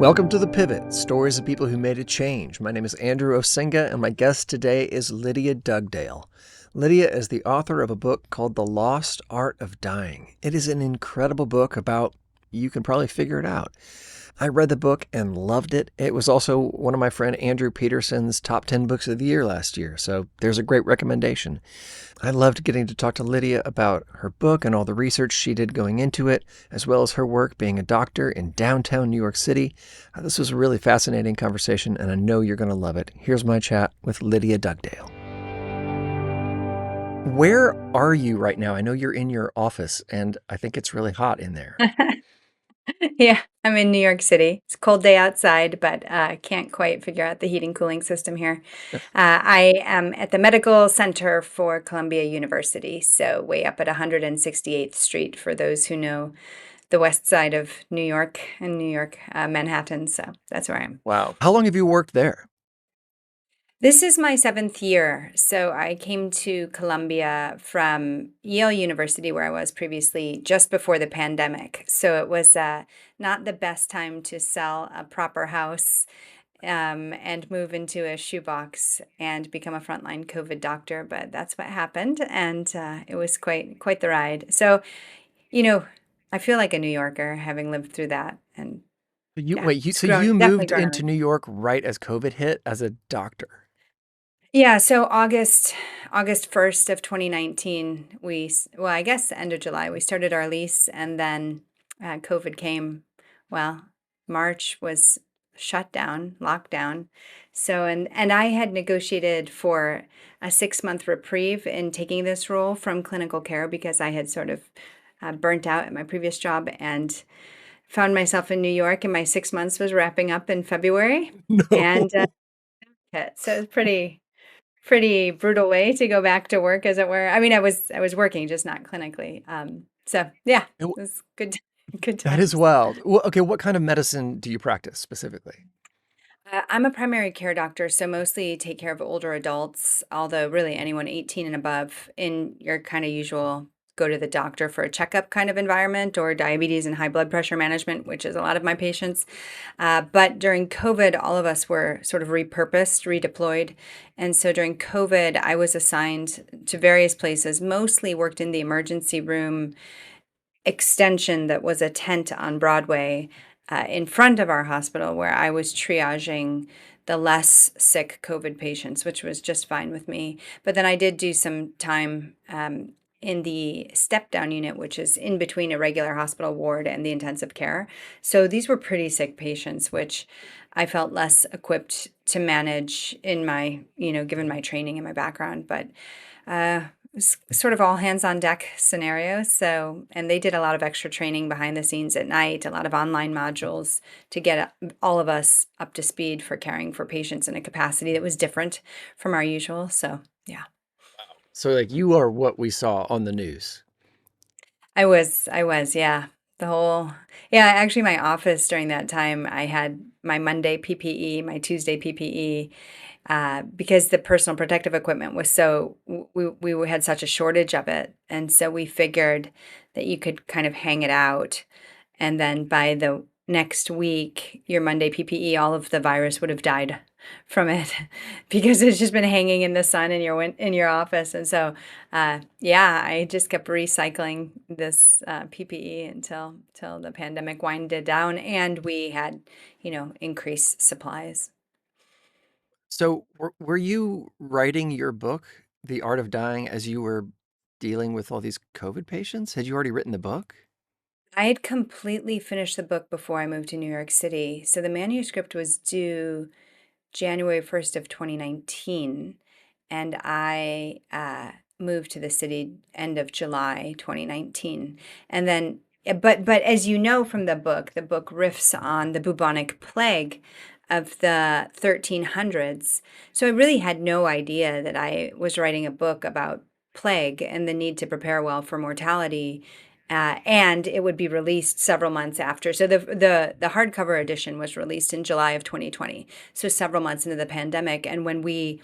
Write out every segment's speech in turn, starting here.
Welcome to The Pivot, stories of people who made a change. My name is Andrew Osenga, and my guest today is Lydia Dugdale. Lydia is the author of a book called The Lost Art of Dying. It is an incredible book about, you can probably figure it out. I read the book and loved it. It was also one of my friend Andrew Peterson's top 10 books of the year last year, so there's a great recommendation. I loved getting to talk to Lydia about her book and all the research she did going into it, as well as her work being a doctor in downtown New York City. This was a really fascinating conversation, and I know you're going to love it. Here's my chat with Lydia Dugdale. Where are you right now? I know you're in your office, and I think it's really hot in there. Yeah, I'm in New York City. It's a cold day outside, but can't quite figure out the heating cooling system here. I am at the Medical Center for Columbia University, so way up at 168th Street for those who know the west side of New York and New York, Manhattan. So that's where I am. Wow. How long have you worked there? This is my seventh year. So I came to Columbia from Yale University, where I was previously, just before the pandemic. So it was not the best time to sell a proper house and move into a shoebox and become a frontline COVID doctor. But that's what happened, and it was quite the ride. So, you know, I feel like a New Yorker having lived through that, and You yeah, wait, you it's so grown you definitely moved grown on into me. New York right as COVID hit as a doctor. Yeah, so August 1st of 2019, well, I guess the end of July, we started our lease, and then COVID came. Well, March was shut down, lockdown. So, and I had negotiated for a 6-month reprieve in taking this role from clinical care because I had sort of burnt out at my previous job and found myself in New York, and my 6 months was wrapping up in February. No. And so it's pretty brutal way to go back to work, as it were. I mean, I was working, just not clinically. So yeah, It- it was good, good That is times. wild. Well, okay, what kind of medicine do you practice specifically? I'm a primary care doctor, so mostly take care of older adults, although really anyone 18 and above in your kind of usual go to the doctor for a checkup kind of environment, or diabetes and high blood pressure management, which is a lot of my patients. But during COVID, all of us were sort of repurposed, redeployed. And so during COVID, I was assigned to various places, mostly worked in the emergency room extension that was a tent on Broadway in front of our hospital, where I was triaging the less sick COVID patients, which was just fine with me. But then I did do some time in the step down unit, which is in between a regular hospital ward and the intensive care. So these were pretty sick patients, which I felt less equipped to manage in my, given my training and my background. But it's sort of all hands on deck scenario. So, and they did a lot of extra training behind the scenes at night, a lot of online modules to get all of us up to speed for caring for patients in a capacity that was different from our usual. So, yeah, So, like, you are what we saw on the news. yeah. Yeah, actually, my office during that time, I had my Monday PPE, my Tuesday PPE, because the personal protective equipment was we had such a shortage of it. And so we figured that you could kind of hang it out. And then by the next week, your Monday PPE, all of the virus would have died from it because it's just been hanging in the sun in your office. And so, yeah, I just kept recycling this PPE until the pandemic winded down and we had, increased supplies. So, were you writing your book, The Art of Dying, as you were dealing with all these COVID patients? Had you already written the book? I had completely finished the book before I moved to New York City. So the manuscript was due January 1st of 2019, and I moved to the city end of July 2019. And then but as you know from the book riffs on the bubonic plague of the 1300s. So I really had no idea that I was writing a book about plague and the need to prepare well for mortality, and it would be released several months after. So the hardcover edition was released in July of 2020, so several months into the pandemic. And when we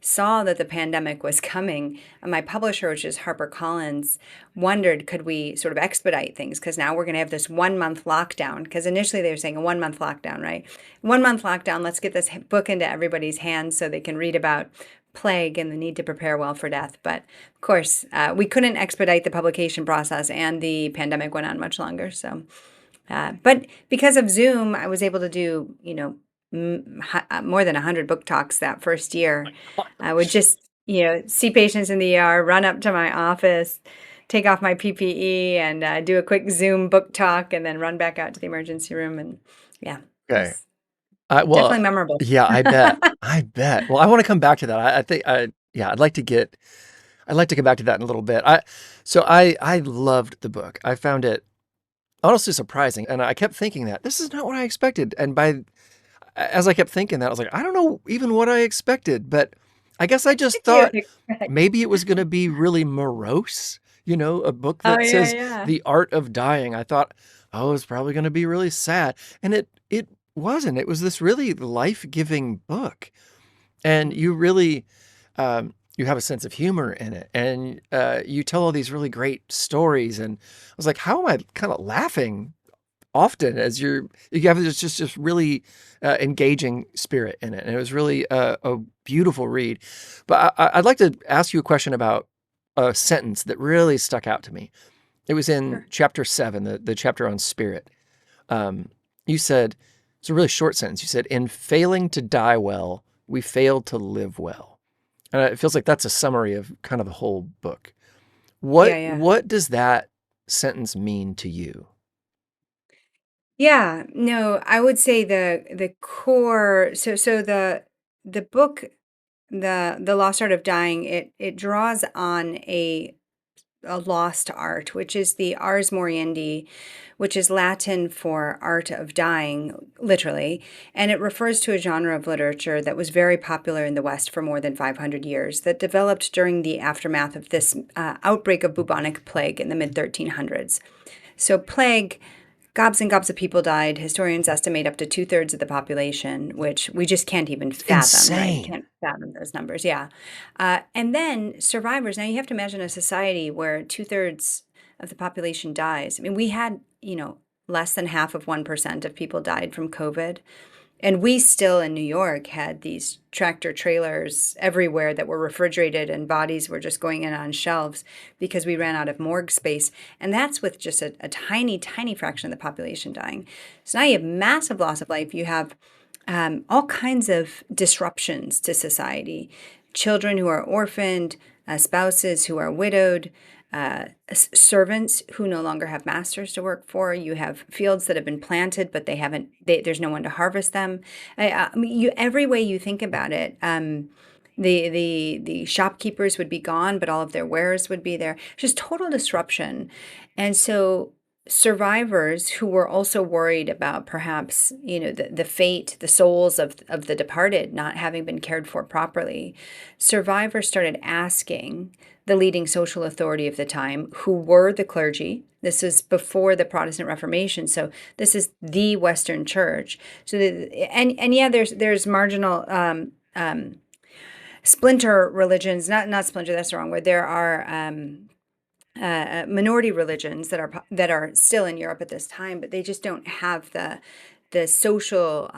saw that the pandemic was coming, my publisher, which is HarperCollins, wondered, could we sort of expedite things? Because now we're going to have this 1 month lockdown. Because initially they were saying a 1 month lockdown, right? 1 month lockdown, let's get this book into everybody's hands so they can read about plague and the need to prepare well for death. But of course, we couldn't expedite the publication process, and the pandemic went on much longer. So, but because of Zoom, I was able to do, more than 100 book talks that first year. I would just, see patients in the ER, run up to my office, take off my PPE, and do a quick Zoom book talk, and then run back out to the emergency room. And yeah, it Okay. was Well, definitely memorable. yeah, I bet. I bet. Well, I want to come back to that. I think yeah, I'd like to come back to that in a little bit. I loved the book. I found it honestly surprising, and I kept thinking that this is not what I expected. And as I kept thinking that, I was like, I don't know even what I expected, but I guess I just You thought expect. maybe it was going to be really morose, a book Oh, that yeah, says yeah. The Art of Dying. I thought, oh, it's probably going to be really sad. And it wasn't. It was this really life-giving book. And you really, you have a sense of humor in it. And you tell all these really great stories. And I was like, how am I kind of laughing often as you have this just really engaging spirit in it. And it was really a beautiful read. But I'd like to ask you a question about a sentence that really stuck out to me. It was in Sure. chapter 7, the chapter on spirit. You said, it's a really short sentence. You said, in failing to die well, we failed to live well. And it feels like that's a summary of kind of the whole book. Yeah, What yeah. what does that sentence mean to you? Yeah, no, I would say the core, so the book, the Lost Art of Dying, it draws on a lost art, which is the ars moriendi, which is Latin for art of dying, literally. And it refers to a genre of literature that was very popular in the West for more than 500 years, that developed during the aftermath of this outbreak of bubonic plague in the mid 1300s. So, plague, gobs and gobs of people died. Historians estimate up to two-thirds of the population, which we just can't even It's fathom, right? insane. Can't fathom those numbers. Yeah. And then survivors. Now you have to imagine a society where two-thirds of the population dies. I mean, we had, less than half of 1% of people died from COVID. And we still in New York had these tractor trailers everywhere that were refrigerated, and bodies were just going in on shelves because we ran out of morgue space. And that's with just a tiny, tiny fraction of the population dying. So now you have massive loss of life. You have all kinds of disruptions to society, children who are orphaned, spouses who are widowed, servants who no longer have masters to work for. You have fields that have been planted, but there's no one to harvest them. I mean, every way you think about it, the shopkeepers would be gone, but all of their wares would be there. Just total disruption. And so survivors who were also worried about perhaps, the fate, the souls of the departed not having been cared for properly, survivors started asking the leading social authority of the time, who were the clergy. This is before the Protestant Reformation, so this is the Western Church. So, and yeah, there's marginal splinter religions, not splinter. That's the wrong word. There are minority religions that are still in Europe at this time, but they just don't have the social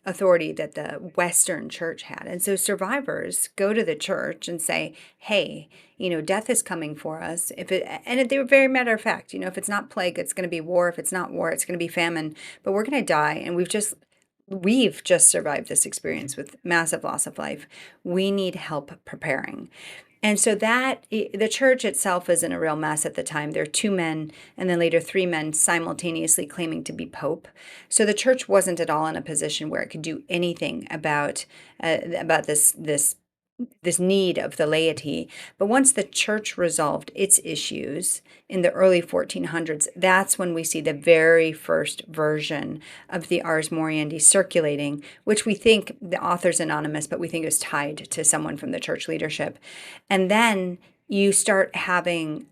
authority that the Western Church had. And so survivors go to the church and say, "Hey, death is coming for us. They were very matter of fact. If it's not plague, it's going to be war. If it's not war, it's going to be famine. But we're going to die, and we've just survived this experience with massive loss of life. We need help preparing." And so the church itself is in a real mess at the time. There are two men and then later three men simultaneously claiming to be pope. So the church wasn't at all in a position where it could do anything about this need of the laity. But once the church resolved its issues in the early 1400s, that's when we see the very first version of the Ars Moriendi circulating, which we think the author's anonymous, but we think is tied to someone from the church leadership. And then you start having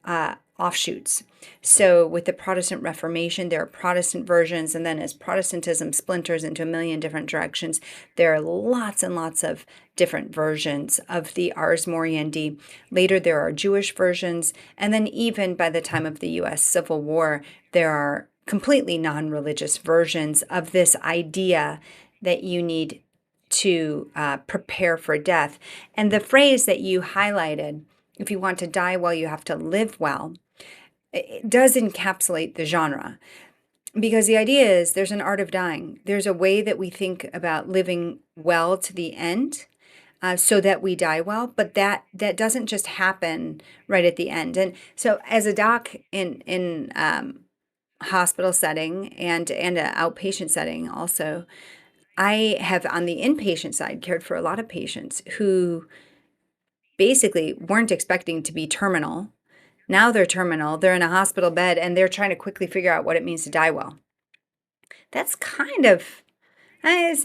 offshoots. So with the Protestant Reformation, there are Protestant versions, and then as Protestantism splinters into a million different directions, there are lots and lots of different versions of the Ars Moriendi. Later, there are Jewish versions, and then even by the time of the U.S. Civil War, there are completely non-religious versions of this idea that you need to prepare for death. And the phrase that you highlighted, if you want to die well, you have to live well, it does encapsulate the genre. Because the idea is there's an art of dying. There's a way that we think about living well to the end, so that we die well, but that doesn't just happen right at the end. And so, as a doc in hospital setting and an outpatient setting, also, I have on the inpatient side cared for a lot of patients who basically weren't expecting to be terminal. Now they're terminal. They're in a hospital bed and they're trying to quickly figure out what it means to die well. That's kind of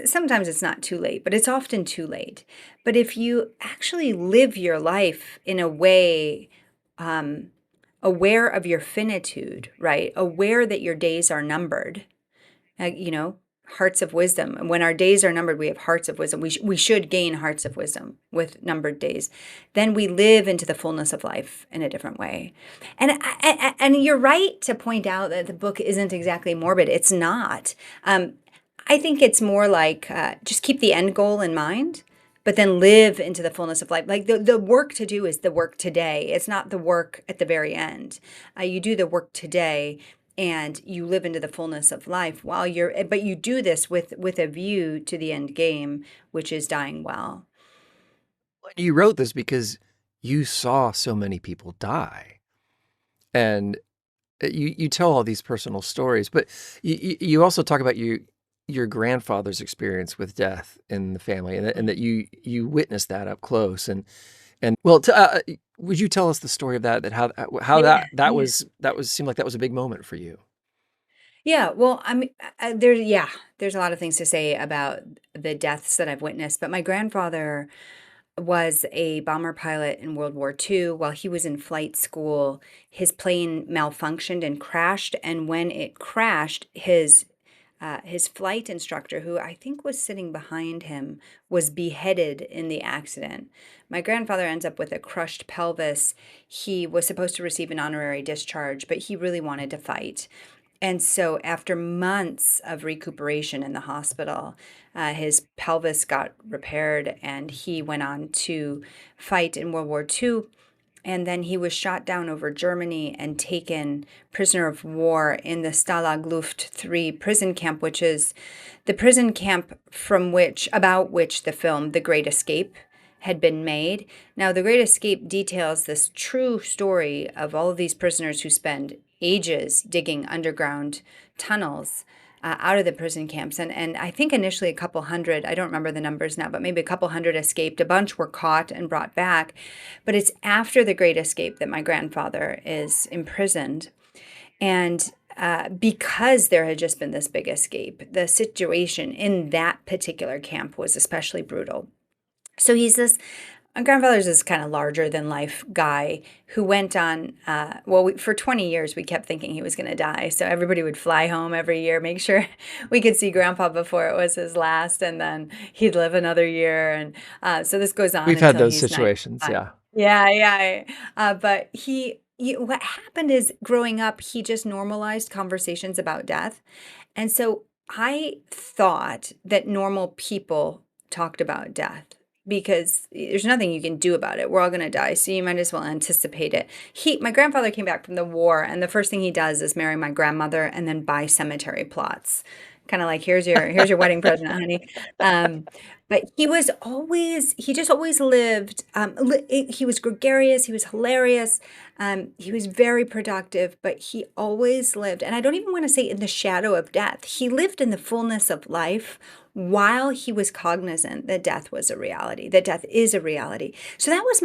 sometimes it's not too late, but it's often too late. But if you actually live your life in a way aware of your finitude, right? Aware that your days are numbered, you know, hearts of wisdom. And when our days are numbered, we have hearts of wisdom. We should gain hearts of wisdom with numbered days. Then we live into the fullness of life in a different way. And you're right to point out that the book isn't exactly morbid. It's not. I think it's more like just keep the end goal in mind, but then live into the fullness of life. Like the work to do is the work today. It's not the work at the very end. You do the work today and you live into the fullness of life but you do this with a view to the end game, which is dying well. You wrote this because you saw so many people die. And you tell all these personal stories, but you also talk about your grandfather's experience with death in the family, and that you witnessed that up close. And well, would you tell us the story of that? That how Yeah, that yeah. was seemed like that was a big moment for you. Yeah, well, I mean, there's a lot of things to say about the deaths that I've witnessed, but my grandfather was a bomber pilot in World War II. While he was in flight school, his plane malfunctioned and crashed. And when it crashed, his flight instructor, who I think was sitting behind him, was beheaded in the accident. My grandfather ends up with a crushed pelvis. He was supposed to receive an honorary discharge, but he really wanted to fight. And so, after months of recuperation in the hospital, his pelvis got repaired and he went on to fight in World War II. And then he was shot down over Germany and taken prisoner of war in the Stalag Luft 3 prison camp, which is the prison camp about which the film The Great Escape had been made. Now, The Great Escape details this true story of all of these prisoners who spend ages digging underground tunnels out of the prison camps. And I think initially a couple hundred, I don't remember the numbers now, but maybe a couple hundred escaped. A bunch were caught and brought back. But it's after the Great Escape that my grandfather is imprisoned. And because there had just been this big escape, the situation in that particular camp was especially brutal. So my grandfather's this kind of larger than life guy who went on, for 20 years, we kept thinking he was going to die. So everybody would fly home every year, make sure we could see grandpa before it was his last, and then he'd live another year. And so this goes on We've had until those he's situations, 95. yeah. Yeah, yeah. But what happened is growing up, he just normalized conversations about death. And so I thought that normal people talked about death because there's nothing you can do about it. We're all going to die, so you might as well anticipate it. My grandfather came back from the war, and the first thing he does is marry my grandmother and then buy cemetery plots. Kind of like, here's your wedding present, honey. But he just always lived. He was gregarious. He was hilarious. He was very productive, but he always lived, and I don't even want to say in the shadow of death. He lived in the fullness of life while he was cognizant that death was a reality, that death is a reality. So that was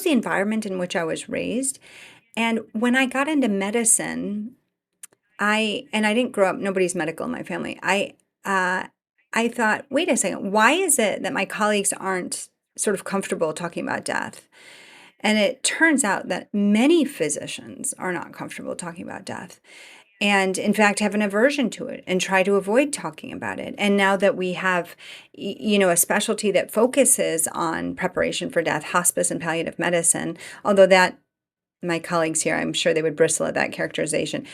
the environment in which I was raised. And when I got into medicine, I didn't grow up, nobody's medical in my family. I thought, wait a second, why is it that my colleagues aren't sort of comfortable talking about death? And it turns out that many physicians are not comfortable talking about death and, in fact, have an aversion to it and try to avoid talking about it. And now that we have, a specialty that focuses on preparation for death, hospice and palliative medicine, although that my colleagues here, I'm sure they would bristle at that characterization.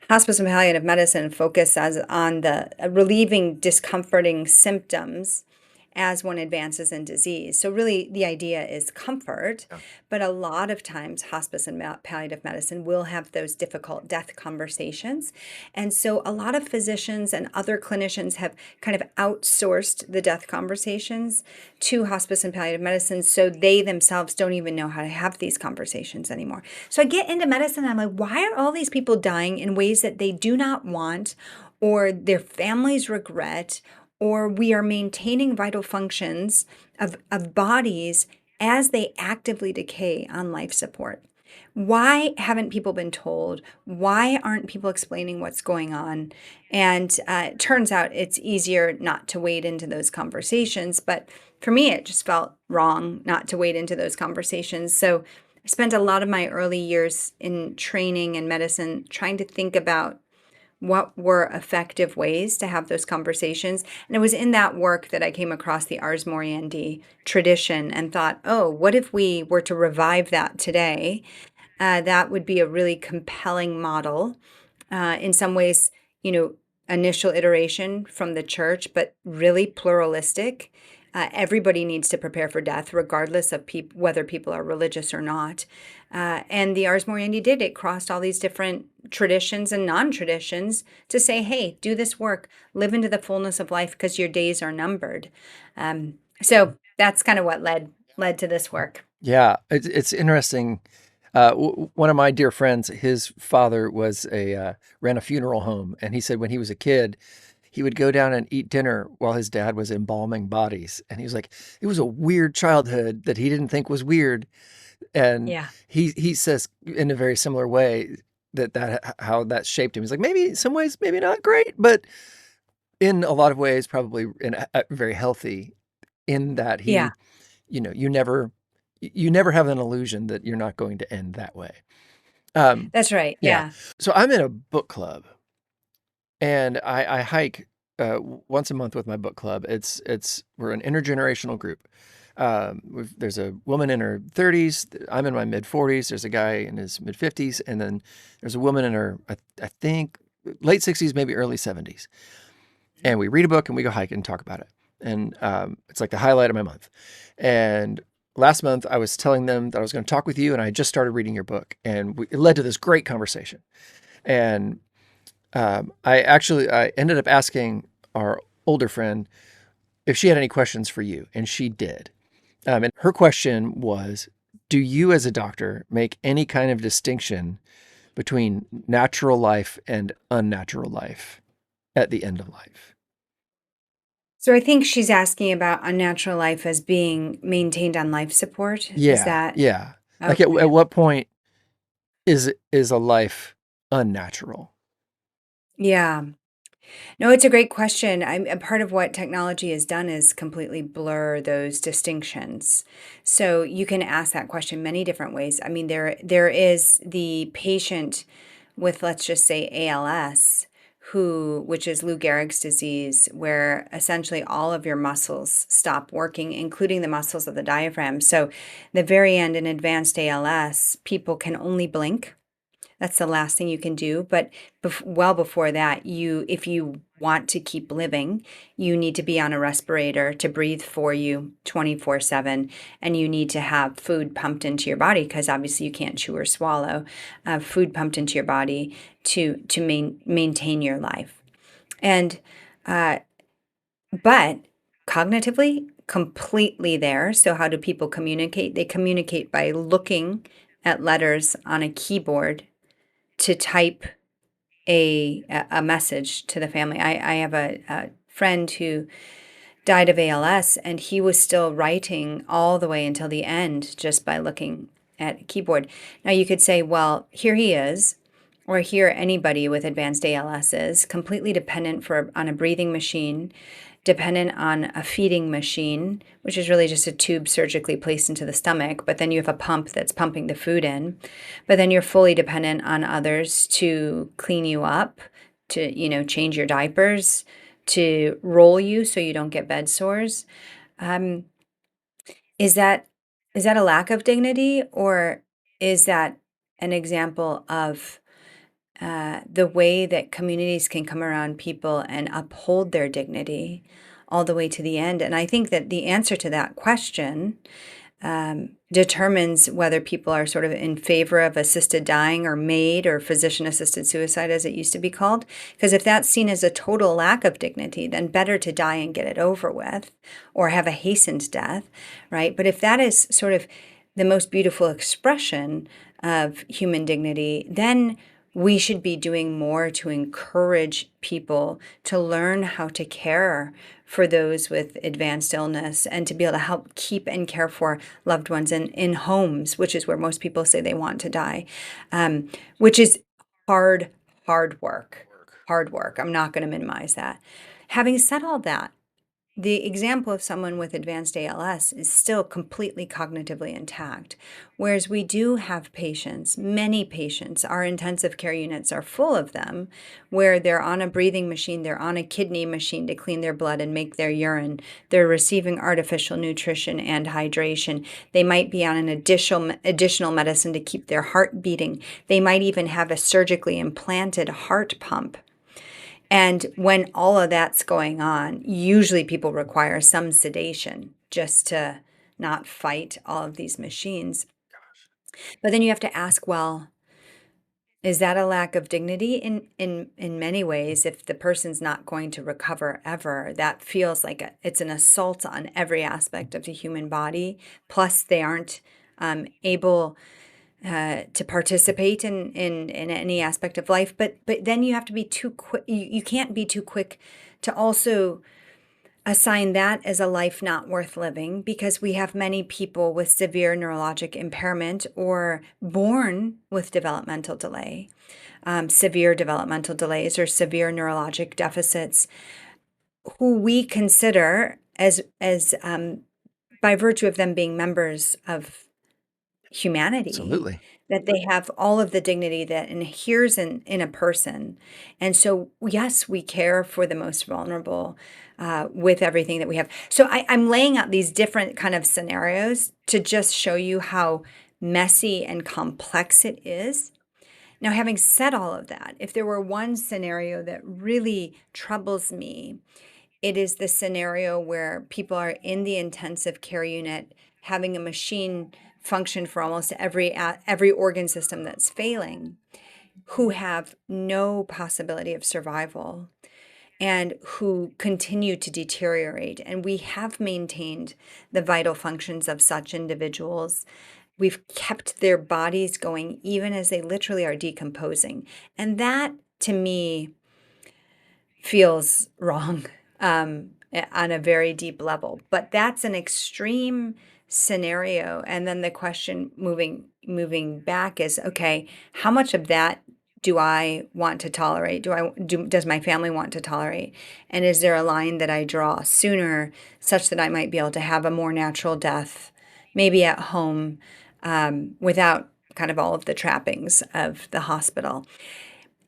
Hospice and palliative medicine focuses on the relieving discomforting symptoms as one advances in disease. So really the idea is comfort, Yeah. but a lot of times hospice and palliative medicine will have those difficult death conversations. And so a lot of physicians and other clinicians have kind of outsourced the death conversations to hospice and palliative medicine, so they themselves don't even know how to have these conversations anymore. So I get into medicine and I'm like, why are all these people dying in ways that they do not want or their families regret, or we are maintaining vital functions of bodies as they actively decay on life support? Why haven't people been told? Why aren't people explaining what's going on? And it turns out it's easier not to wade into those conversations. But for me, it just felt wrong not to wade into those conversations. So I spent a lot of my early years in training and medicine trying to think about what were effective ways to have those conversations. And it was in that work that I came across the Ars Moriendi tradition and thought, oh, what if we were to revive that today? That would be a really compelling model. In some ways, initial iteration from the church, but really pluralistic. Everybody needs to prepare for death, regardless of whether people are religious or not. And the Ars Moriendi did. It crossed all these different traditions and non-traditions to say, hey, do this work, live into the fullness of life because your days are numbered. So that's kind of what led to this work. Yeah, it's interesting. One of my dear friends, his father ran a funeral home, and he said when he was a kid, he would go down and eat dinner while his dad was embalming bodies, and he was like, it was a weird childhood that he didn't think was weird, and Yeah. he says in a very similar way that how that shaped him. He's like, maybe in some ways, maybe not great, but in a lot of ways, probably very healthy. In that Yeah. you never have an illusion that you're not going to end that way. Um, That's right. yeah. Yeah. So I'm in a book club, and I hike once a month with my book club. We're an intergenerational group. There's a woman in her 30s. I'm in my mid 40s. There's a guy in his mid 50s, and then there's a woman in her I think late 60s, maybe early 70s. And we read a book and we go hike and talk about it. And it's like the highlight of my month. And last month I was telling them that I was going to talk with you, and I had just started reading your book, and it led to this great conversation. And I ended up asking our older friend if she had any questions for you, and she did. And her question was, do you as a doctor make any kind of distinction between natural life and unnatural life at the end of life? So I think she's asking about unnatural life as being maintained on life support. Is Yeah, that yeah. Like at okay? what point is a life unnatural? Yeah. No, it's a great question. A part of what technology has done is completely blur those distinctions. So you can ask that question many different ways. I mean, there is the patient with, let's just say, ALS, which is Lou Gehrig's disease, where essentially all of your muscles stop working, including the muscles of the diaphragm. So the very end in advanced ALS, people can only blink. That's the last thing you can do. But well before that, if you want to keep living, you need to be on a respirator to breathe for you 24/7, and you need to have food pumped into your body because obviously you can't chew or swallow. Food pumped into your body to maintain your life. And uh, but cognitively, completely there. So how do people communicate? They communicate by looking at letters on a keyboard to type a message to the family. I have a friend who died of ALS, and he was still writing all the way until the end just by looking at a keyboard. Now you could say, well, here he is, or here anybody with advanced ALS is completely dependent on a breathing machine, dependent on a feeding machine, which is really just a tube surgically placed into the stomach, but then you have a pump that's pumping the food in. But then you're fully dependent on others to clean you up, to, change your diapers, to roll you so you don't get bed sores. Um, is that is that a lack of dignity, or is that an example of the way that communities can come around people and uphold their dignity all the way to the end? And I think that the answer to that question determines whether people are sort of in favor of assisted dying or MAID or physician assisted suicide, as it used to be called. Because if that's seen as a total lack of dignity, then better to die and get it over with or have a hastened death, right? But if that is sort of the most beautiful expression of human dignity, then we should be doing more to encourage people to learn how to care for those with advanced illness and to be able to help keep and care for loved ones in homes, which is where most people say they want to die, which is hard, hard work. Hard work. I'm not going to minimize that. Having said all that, the example of someone with advanced ALS is still completely cognitively intact, whereas we do have patients, many patients, our intensive care units are full of them, where they're on a breathing machine, they're on a kidney machine to clean their blood and make their urine, they're receiving artificial nutrition and hydration, they might be on an additional medicine to keep their heart beating, they might even have a surgically implanted heart pump. And when all of that's going on, usually people require some sedation just to not fight all of these machines. But then you have to ask, well, is that a lack of dignity? In many ways, if the person's not going to recover ever, that feels like it's an assault on every aspect of the human body. Plus, they aren't able to participate in any aspect of life. But then you have to be too quick. You can't be too quick to also assign that as a life not worth living, because we have many people with severe neurologic impairment or born with developmental delay, severe developmental delays or severe neurologic deficits, who we consider as by virtue of them being members of humanity, Absolutely. that they have all of the dignity that inheres in a person. And so, yes, we care for the most vulnerable with everything that we have. So I'm laying out these different kind of scenarios to just show you how messy and complex it is. Now, having said all of that, if there were one scenario that really troubles me, it is the scenario where people are in the intensive care unit having a machine function for almost every organ system that's failing, who have no possibility of survival and who continue to deteriorate. And we have maintained the vital functions of such individuals. We've kept their bodies going even as they literally are decomposing. And that, to me, feels wrong on a very deep level. But that's an extreme scenario. And then the question moving back is, okay, how much of that do I want to tolerate? Does my family want to tolerate? And is there a line that I draw sooner, such that I might be able to have a more natural death, maybe at home, without kind of all of the trappings of the hospital?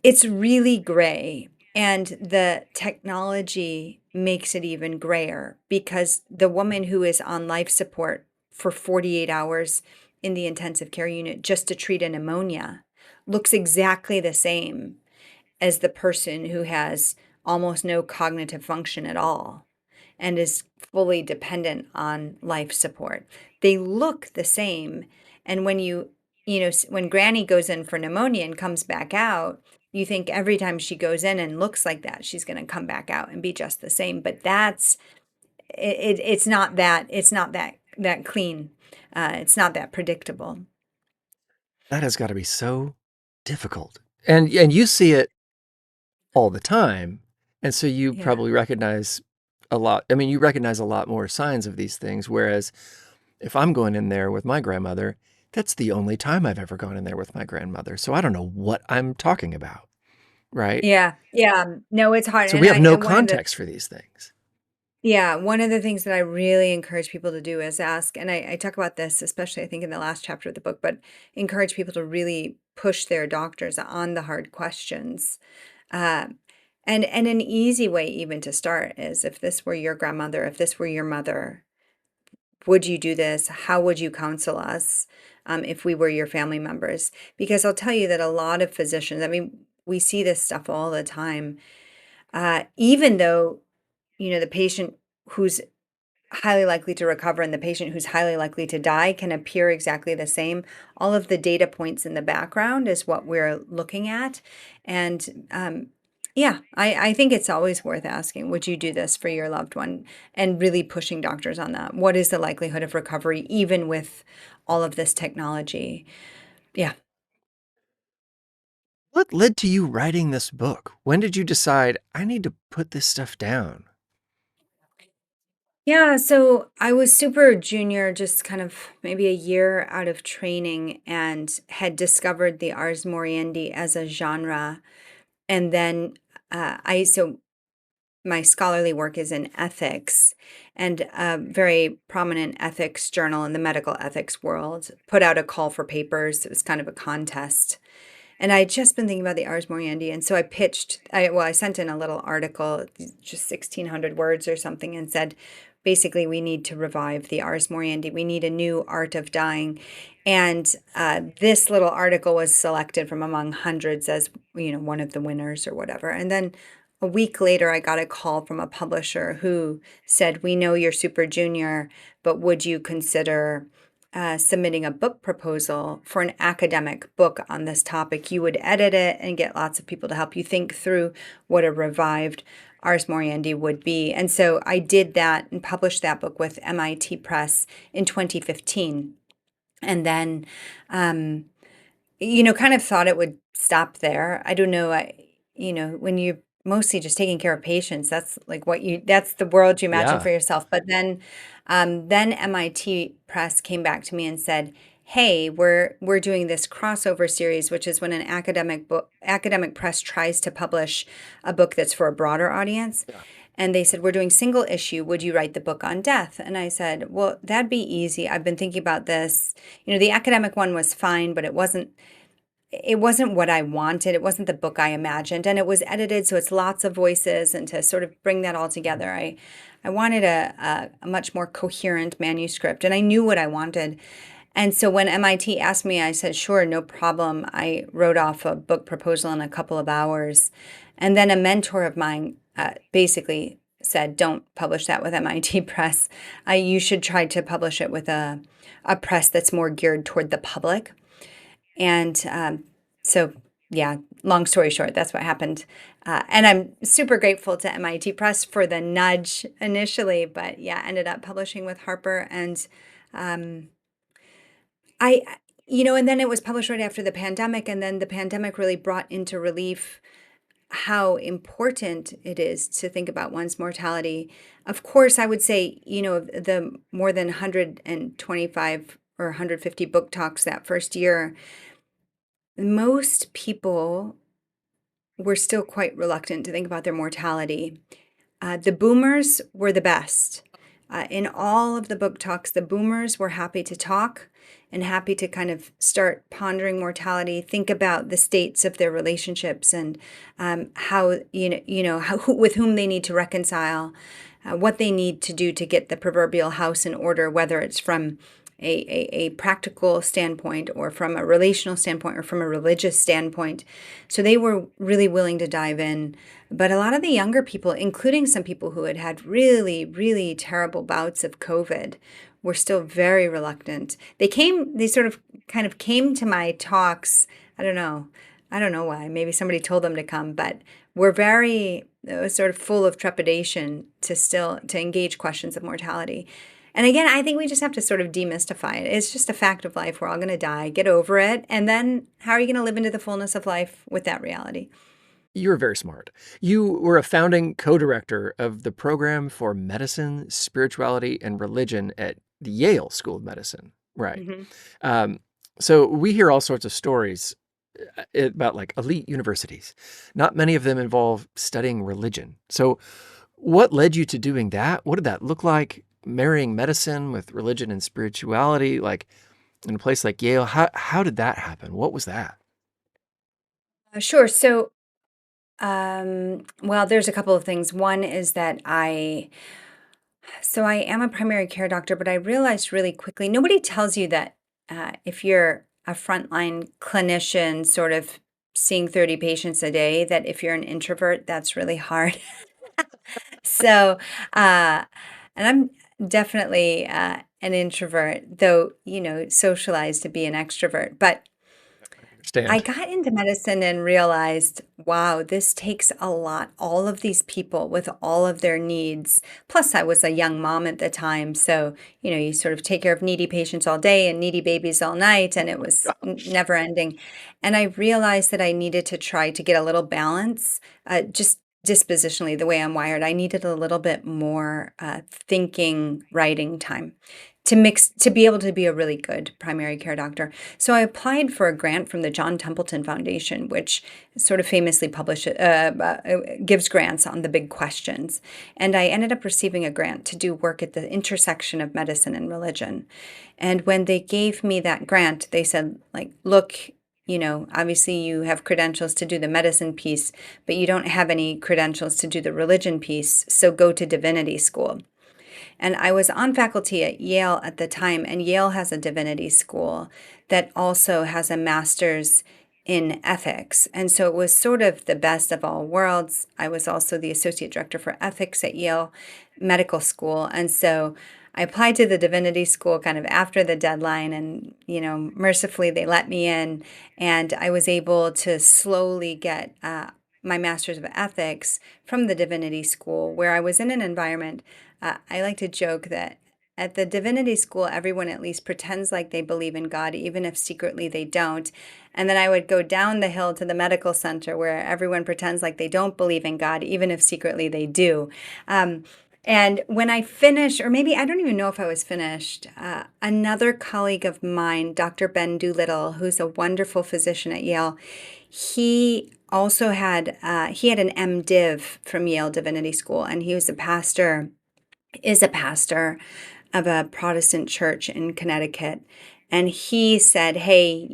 It's really gray, and the technology makes it even grayer, because the woman who is on life support for 48 hours in the intensive care unit just to treat a pneumonia looks exactly the same as the person who has almost no cognitive function at all and is fully dependent on life support. They look the same. And when Granny goes in for pneumonia and comes back out, you think every time she goes in and looks like that, she's going to come back out and be just the same. But it's not that clean. It's not that predictable. That has got to be so difficult. And you see it all the time. And so you Yeah. probably recognize a lot. I mean, you recognize a lot more signs of these things. Whereas if I'm going in there with my grandmother, that's the only time I've ever gone in there with my grandmother. So I don't know what I'm talking about. Right. Yeah. Yeah. No, it's hard. So we And have no one of the context for these things. Yeah, one of the things that I really encourage people to do is ask, and I talk about this, especially I think in the last chapter of the book, but encourage people to really push their doctors on the hard questions. Uh, and an easy way even to start is if this were your grandmother, if this were your mother, would you do this? How would you counsel us if we were your family members? Because I'll tell you that a lot of physicians, I mean, we see this stuff all the time. Even though, the patient who's highly likely to recover and the patient who's highly likely to die can appear exactly the same. All of the data points in the background is what we're looking at. And yeah, I think it's always worth asking, would you do this for your loved one? And really pushing doctors on that. What is the likelihood of recovery, even with all of this technology? Yeah. What led to you writing this book? When did you decide, I need to put this stuff down? Yeah, so I was super junior, just kind of maybe a year out of training, and had discovered the Ars Moriendi as a genre. And then so my scholarly work is in ethics, and a very prominent ethics journal in the medical ethics world put out a call for papers. It was kind of a contest. And I'd just been thinking about the Ars Moriendi, and so I sent in a little article, just 1,600 words or something, and said, basically, we need to revive the Ars Moriendi. We need a new art of dying. And this little article was selected from among hundreds as, one of the winners or whatever. And then a week later, I got a call from a publisher who said, we know you're super junior, but would you consider submitting a book proposal for an academic book on this topic? You would edit it and get lots of people to help you think through what a revived Ars Moriendi would be. And so I did that and published that book with MIT Press in 2015. And then, kind of thought it would stop there. I don't know. When you're mostly just taking care of patients, that's like that's the world you imagine Yeah. for yourself. But then MIT Press came back to me and said, "Hey, we're doing this crossover series, which is when an academic press tries to publish a book that's for a broader audience." Yeah. And they said, "We're doing single issue. Would you write the book on death?" And I said, "Well, that'd be easy. I've been thinking about this. The academic one was fine, but it wasn't what I wanted. It wasn't the book I imagined, and it was edited, so it's lots of voices. And to sort of bring that all together, I wanted a much more coherent manuscript, and I knew what I wanted. And so when MIT asked me, I said, sure, no problem. I wrote off a book proposal in a couple of hours. And then a mentor of mine basically said, don't publish that with MIT Press. You should try to publish it with a press that's more geared toward the public. And so, yeah, long story short, that's what happened. And I'm super grateful to MIT Press for the nudge initially, but yeah, ended up publishing with Harper. And um, I, and then it was published right after the pandemic. And then the pandemic really brought into relief how important it is to think about one's mortality. Of course, I would say, the more than 125 or 150 book talks that first year, most people were still quite reluctant to think about their mortality. The boomers were the best. In all of the book talks, the boomers were happy to talk and happy to kind of start pondering mortality, think about the states of their relationships and how, with whom they need to reconcile, what they need to do to get the proverbial house in order, whether it's from a practical standpoint or from a relational standpoint or from a religious standpoint. So they were really willing to dive in. But a lot of the younger people, including some people who had had really, really terrible bouts of COVID, were still very reluctant. They sort of kind of came to my talks. I don't know. I don't know why. Maybe somebody told them to come, but were very sort of full of trepidation to engage questions of mortality. And again, I think we just have to sort of demystify it. It's just a fact of life. We're all going to die. Get over it. And then how are you going to live into the fullness of life with that reality? You were very smart. You were a founding co-director of the program for medicine, spirituality, and religion at the Yale School of Medicine. Right. Hmm. Um, so we hear all sorts of stories about like elite universities. Not many of them involve studying religion. So What led you to doing that? What did that look like? Marrying medicine with religion and spirituality, like in a place like Yale. How did that happen? What was that? Sure. So, well, there's a couple of things. One is that I am a primary care doctor, but I realized really quickly, nobody tells you that if you're a frontline clinician, sort of seeing 30 patients a day, that if you're an introvert, that's really hard. So, uh, and I'm definitely an introvert, though, socialized to be an extrovert. But I I understand. got into medicine and realized, wow, this takes a lot. All of these people with all of their needs. Plus, I was a young mom at the time. So, you sort of take care of needy patients all day and needy babies all night, and it was never ending. And I realized that I needed to try to get a little balance, just dispositionally, the way I'm wired. I needed a little bit more thinking, writing time to be able to be a really good primary care doctor. So I applied for a grant from the John Templeton Foundation, which sort of famously gives grants on the big questions. And I ended up receiving a grant to do work at the intersection of medicine and religion. And when they gave me that grant, they said, like, look, obviously you have credentials to do the medicine piece, but you don't have any credentials to do the religion piece. So go to divinity school. And I was on faculty at Yale at the time, and Yale has a divinity school that also has a master's in ethics. And so it was sort of the best of all worlds. I was also the associate director for ethics at Yale Medical School. And so I applied to the divinity school kind of after the deadline, and, mercifully they let me in. And I was able to slowly get my master's of ethics from the divinity school, where I was in an environment. I like to joke that at the divinity school, everyone at least pretends like they believe in God, even if secretly they don't. And then I would go down the hill to the medical center where everyone pretends like they don't believe in God, even if secretly they do. Um, and when I finished, or maybe I don't even know if I was finished, another colleague of mine, Dr. Ben Doolittle, who's a wonderful physician at Yale, he had an MDiv from Yale Divinity School, and he was is a pastor of a Protestant church in Connecticut. And he said, hey,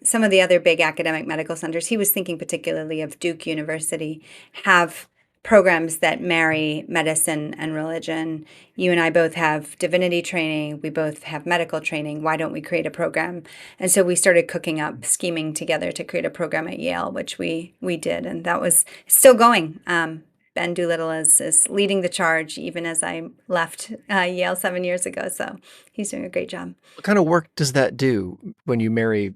some of the other big academic medical centers, he was thinking particularly of Duke University, have programs that marry medicine and religion. You and I both have divinity training. We both have medical training. Why don't we create a program? And so we started cooking up, scheming together to create a program at Yale, which we did. And that was still going. Ben Doolittle is leading the charge, even as I left Yale 7 years ago. So he's doing a great job. What kind of work does that do when you marry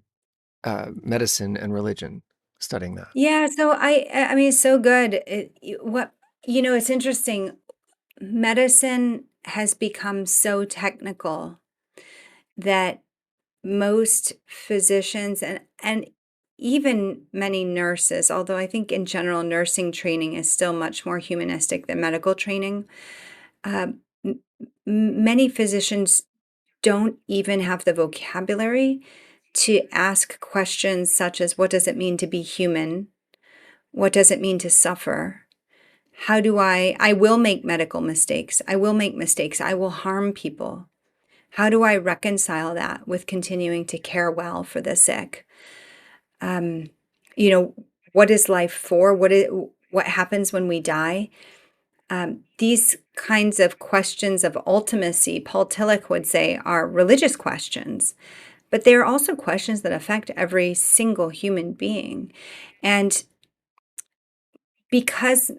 medicine and religion, studying that? Yeah, so I mean, it's so good. It's interesting. Medicine has become so technical that most physicians and even many nurses, although I think in general nursing training is still much more humanistic than medical training, um, many physicians don't even have the vocabulary to ask questions such as, what does it mean to be human? What does it mean to suffer? How do I will make medical mistakes. I will make mistakes. I will harm people. How do I reconcile that with continuing to care well for the sick? Um, you know, what is life for? What happens when we die? These kinds of questions of ultimacy, Paul Tillich would say, are religious questions, but they are also questions that affect every single human being. And because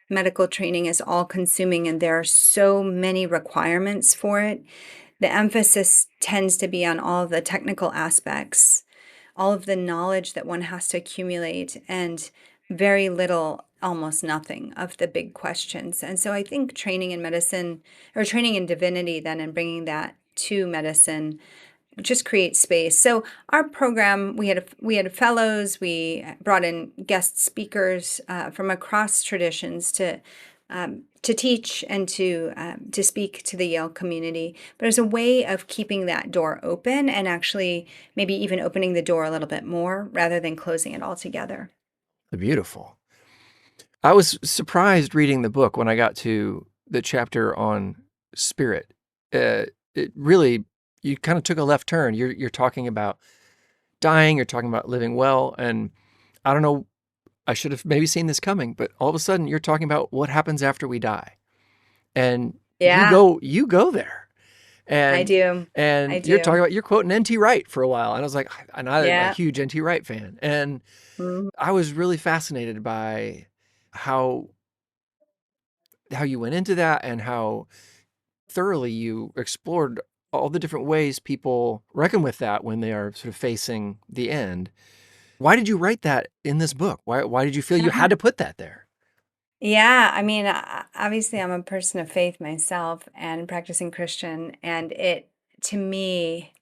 medical training is all consuming and there are so many requirements for it, the emphasis tends to be on all the technical aspects, all of the knowledge that one has to accumulate, and very little, almost nothing, of the big questions. And so I think training in medicine, or training in divinity then, and bringing that to medicine just create space. So our program, we had fellows, we brought in guest speakers from across traditions to teach and to speak to the Yale community. But as a way of keeping that door open and actually maybe even opening the door a little bit more rather than closing it altogether. Beautiful. I was surprised reading the book when I got to the chapter on spirit. It really, you kind of took a left turn. You're talking about dying, you're talking about living well, and I don't know, I should have maybe seen this coming, but all of a sudden you're talking about what happens after we die. And Yeah, you go there. I And do. I and you're talking do. about you're quoting NT Wright for a while. And I was like, and I'm a Yeah. huge NT Wright fan. And Mhm. I was really fascinated by how you went into that and how thoroughly you explored all the different ways people reckon with that when they are sort of facing the end. Why did you write that in this book? Why did you feel you had to put that there? Yeah, I mean, obviously, I'm a person of faith myself and practicing Christian, and to me,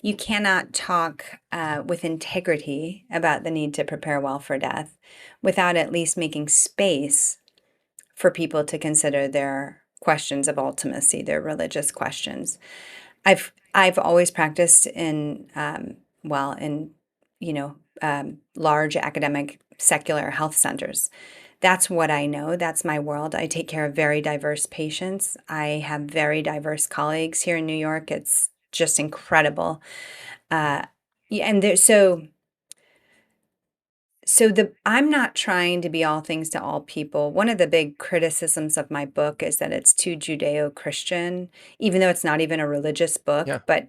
you cannot talk with integrity about the need to prepare well for death without at least making space for people to consider their questions of ultimacy, their religious questions. I've always practiced in well in large academic secular health centers. That's what I know. That's my world. I take care of very diverse patients. I have very diverse colleagues here in New York. It's just incredible. Yeah, and so I'm not trying to be all things to all people. One of the big criticisms of my book is that it's too Judeo-Christian, even though it's not even a religious book. Yeah. But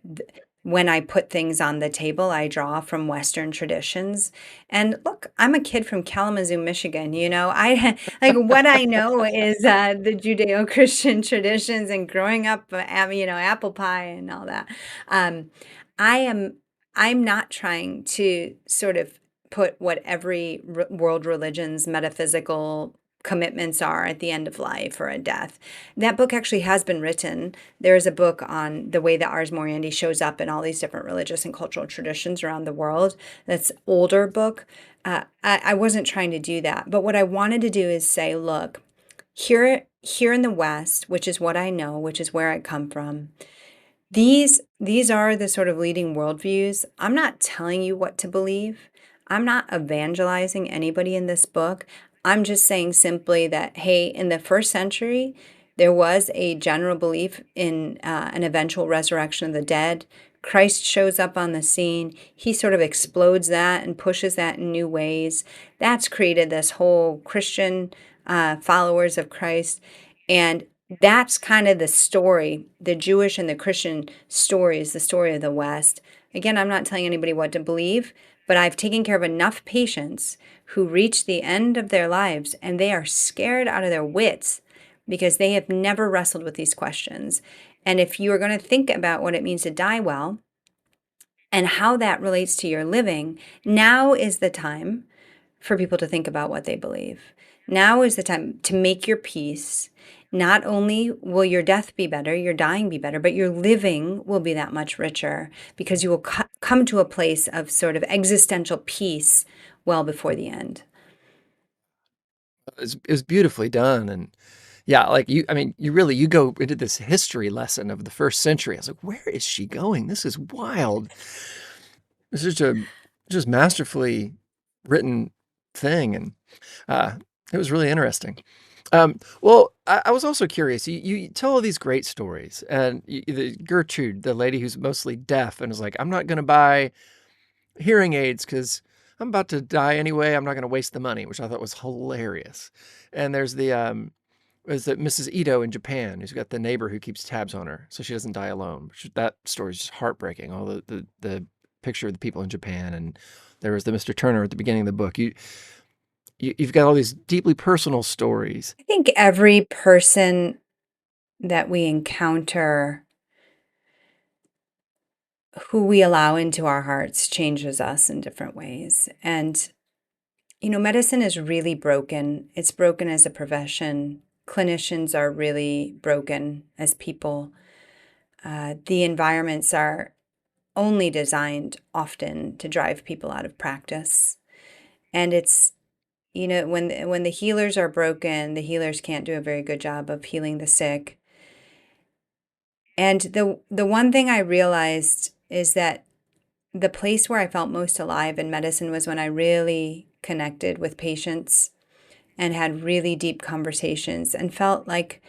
when I put things on the table, I draw from Western traditions. And look, I'm a kid from Kalamazoo, Michigan. I like what I know is the Judeo-Christian traditions and growing up, apple pie and all that. Um, I am. I'm not trying to sort of put what every world religion's metaphysical commitments are at the end of life or at death. That book actually has been written. There is a book on the way that Ars Moriendi shows up in all these different religious and cultural traditions around the world. That's older book. I wasn't trying to do that, but what I wanted to do is say, look, here in the West, which is what I know, which is where I come from, these are the sort of leading worldviews. I'm not telling you what to believe. I'm not evangelizing anybody in this book. I'm just saying simply that, hey, in the first century, there was a general belief in an eventual resurrection of the dead. Christ shows up on the scene. He sort of explodes that and pushes that in new ways. That's created this whole Christian followers of Christ. And that's kind of the story. The Jewish and the Christian story is the story of the West. Again, I'm not telling anybody what to believe, but I've taken care of enough patients who reach the end of their lives and they are scared out of their wits because they have never wrestled with these questions. And if you are going to think about what it means to die well and how that relates to your living, now is the time for people to think about what they believe. Now is the time to make your peace. Not only will your death be better, your dying be better, but your living will be that much richer because you will come to a place of sort of existential peace well before the end. It was beautifully done. And yeah, like I mean, you go into this history lesson of the first century. I was like, where is she going? This is wild. This is just masterfully written thing. And uh, it was really interesting. Well, I was also curious. You tell all these great stories, and Gertrude, the lady who's mostly deaf, and is like, I'm not going to buy hearing aids because I'm about to die anyway. I'm not going to waste the money, which I thought was hilarious. And there's is it Mrs. Ito in Japan, who's got the neighbor who keeps tabs on her so she doesn't die alone. That story is just heartbreaking. All the picture of the people in Japan, and there was the Mr. Turner at the beginning of the book. You've got all these deeply personal stories. I think every person that we encounter who we allow into our hearts changes us in different ways. And medicine is really broken. It's broken as a profession. Clinicians are really broken as people. The environments are only designed often to drive people out of practice. And it's, when the healers are broken, the healers can't do a very good job of healing the sick. And the one thing I realized is that the place where I felt most alive in medicine was when I really connected with patients and had really deep conversations and felt like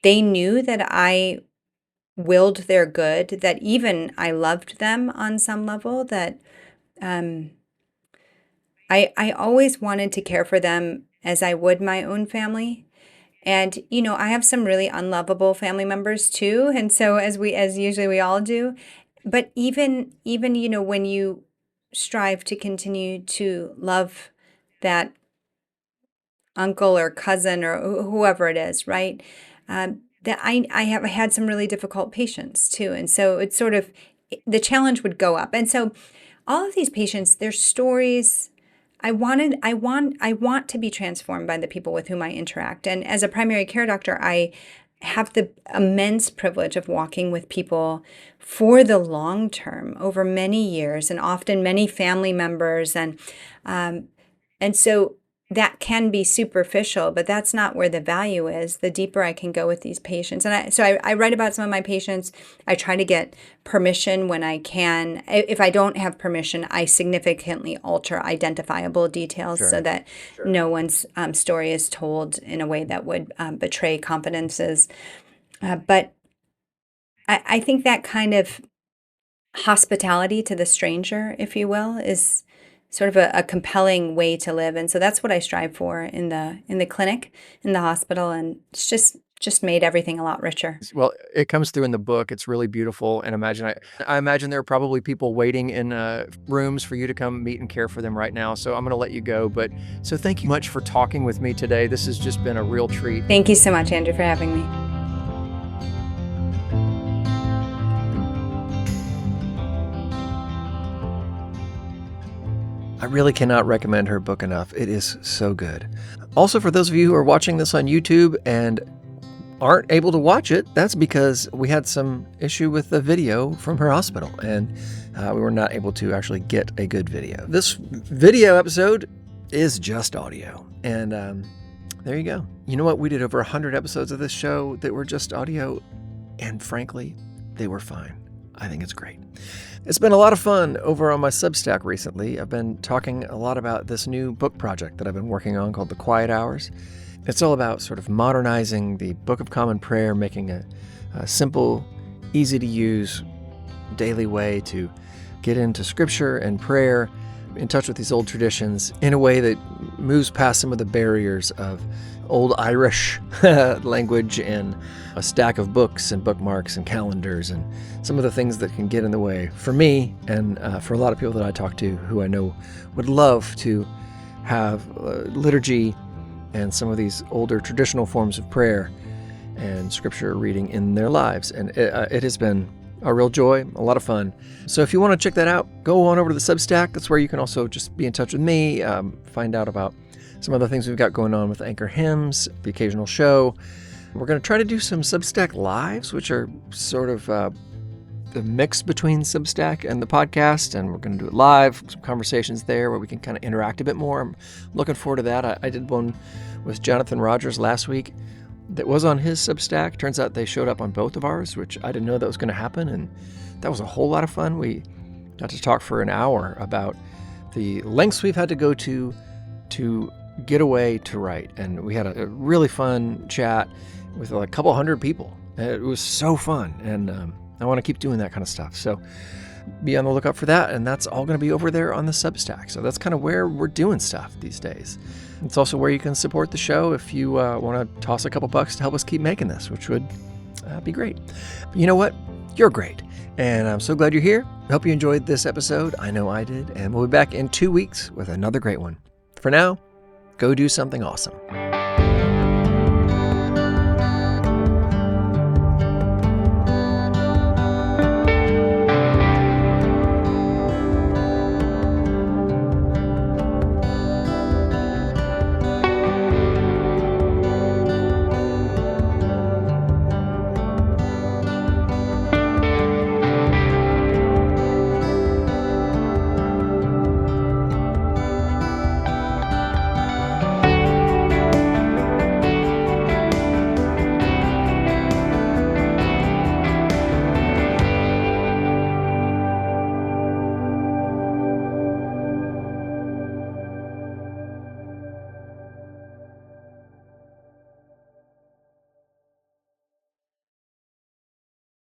they knew that I willed their good, that even I loved them on some level, that um, I always wanted to care for them as I would my own family. And, I have some really unlovable family members too. And so as usually we all do, but even, when you strive to continue to love that uncle or cousin or whoever it is, right? That I have had some really difficult patients too. And so it's sort of the challenge would go up. And so all of these patients, their stories, I want to be transformed by the people with whom I interact. And as a primary care doctor, I have the immense privilege of walking with people for the long term over many years and often many family members. And so that can be superficial, but that's not where the value is. The deeper I can go with these patients. And I write about some of my patients. I try to get permission when I can. If I don't have permission, I significantly alter identifiable details so that no one's story is told in a way that would betray confidences. But I think that kind of hospitality to the stranger, if you will, is sort of a compelling way to live. And so that's what I strive for in the clinic, in the hospital, and it's just made everything a lot richer. Well, it comes through in the book. It's really beautiful. And I imagine there are probably people waiting in rooms for you to come meet and care for them right now. So I'm going to let you go. But so thank you much for talking with me today. This has just been a real treat. Thank you so much, Andrew, for having me. I really cannot recommend her book enough. It is so good. Also, for those of you who are watching this on YouTube and aren't able to watch it, that's because we had some issue with the video from her hospital, and we were not able to actually get a good video. This video episode is just audio, and there you go. You know what? We did over 100 episodes of this show that were just audio, and frankly, they were fine. I think it's great. It's been a lot of fun over on my Substack recently. I've been talking a lot about this new book project that I've been working on called The Quiet Hours. It's all about sort of modernizing the Book of Common Prayer, making a simple, easy-to-use daily way to get into Scripture and prayer, in touch with these old traditions in a way that moves past some of the barriers of old Irish language and a stack of books and bookmarks and calendars and some of the things that can get in the way for me and for a lot of people that I talk to who I know would love to have liturgy and some of these older traditional forms of prayer and scripture reading in their lives. And it has been a real joy, a lot of fun. So if you want to check that out, go on over to the Substack. That's where you can also just be in touch with me, find out about some other things we've got going on with Anchor Hymns, the occasional show. We're going to try to do some Substack Lives, which are sort of the mix between Substack and the podcast, and we're going to do it live, some conversations there where we can kind of interact a bit more. I'm looking forward to that. I did one with Jonathan Rogers last week that was on his Substack. Turns out they showed up on both of ours, which I didn't know that was going to happen, and that was a whole lot of fun. We got to talk for an hour about the lengths we've had to go to get away to write, and we had a really fun chat with a couple hundred people. It was so fun, and I want to keep doing that kind of stuff. So be on the lookout for that, and that's all going to be over there on the Substack. So that's kind of where we're doing stuff these days. It's also where you can support the show if you want to toss a couple bucks to help us keep making this, which would be great. But you know what? You're great, and I'm so glad you're here. I hope you enjoyed this episode. I know I did, and we'll be back in 2 weeks with another great one. For now, go do something awesome.